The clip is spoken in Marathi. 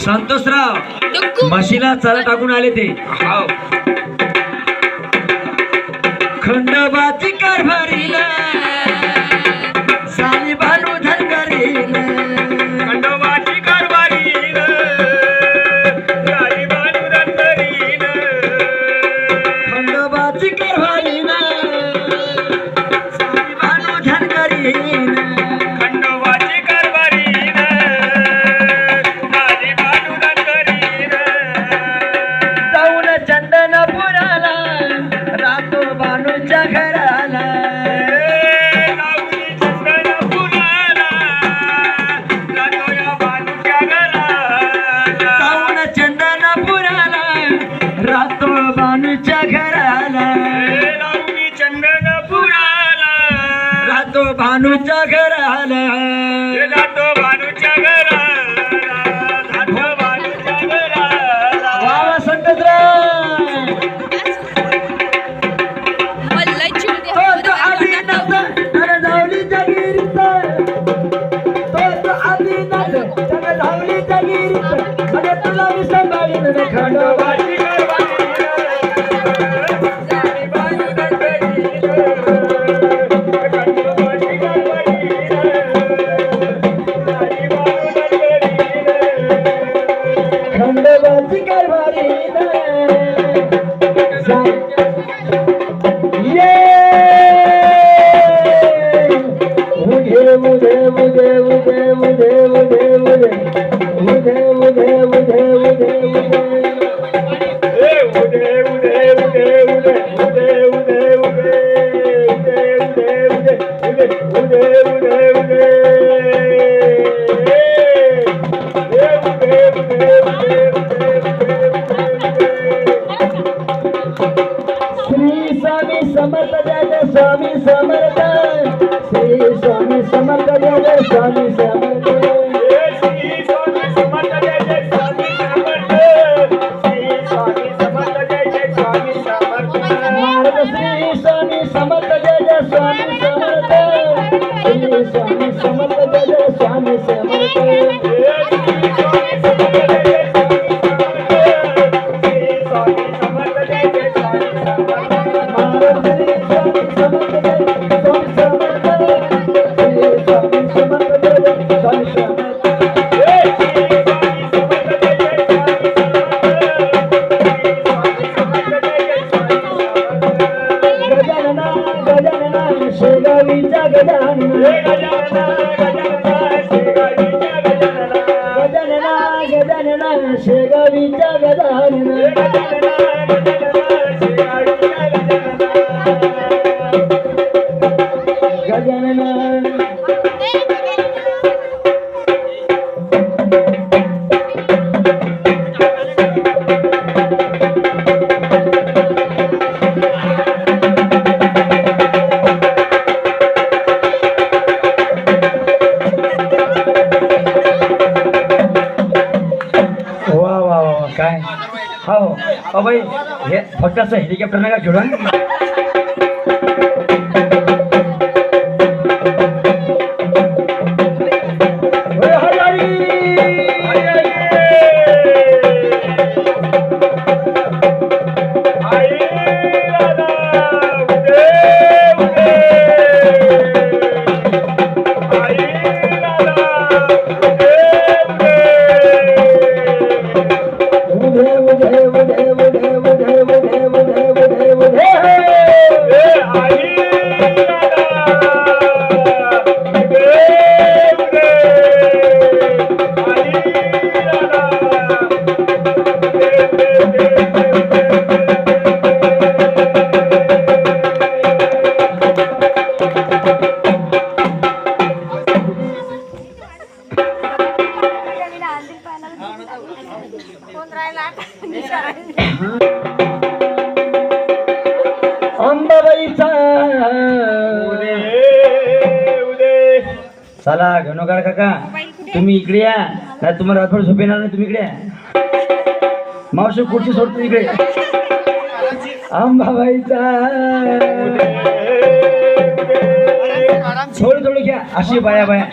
संतोषराव म्हशीला चारा टाकून आले ते. हाव खंडोबाची कारभारीला साली भानू धनगरीला. खंडोबाची कारभारीन साली भानू धनगरीन. खंडोबाची कारभारीला साली भानू धनगरीला. खंडोबाची कारभारीन साली भानू धनगरीन. जाऊन चंदनपुराला रातो भानूच्या घराला. लावणी चंदनपुराला रातोया भानूच्या घराला. जाऊन चंदनपुराला रातो भानूच्या घराला. लावणी चंदनपुराला रातो भानूच्या घराला. जातो भानूच्या घराला. जातो भानूच्या घराला. वा वा संतोषराव. तो आधी नाच त्याने धावली जागीरीत. तो आधी नाच त्याने धावली जागीरीत. अरे तुला मी सांभाळीन रे खंडोबाची. खंडोबाची कारभारी ये मुझे मुझे मुझे मुझे मुझे मुझे मुझे मुझे मुझे मुझे श्री स्वामी समर्थ जय जय स्वामी समर्थ. श्री स्वामी समर्थ जय जय स्वामी समर्थ. महाराज श्री स्वामी समर्थ जय जय स्वामी समर्थ. श्री स्वामी समर्थ जय जय स्वामी समर्थ. शेगावीच्या गजानना गजानना गजानना शेगावीच्या गजानना. गजानना काय हो भाई हे फक्त असं हेलिकॉप्टर नका घेऊन. अंबाबाईचा चला घनोगाड काका तुम्ही इकडे या. नाही तुम्हाला रातभर झोप येणार नाही. तुम्ही इकडे या. मावशी खुर्ची सोडतो इकडे. अंबाबाईचा थोडी थोडी घ्या अशी बाया बाया.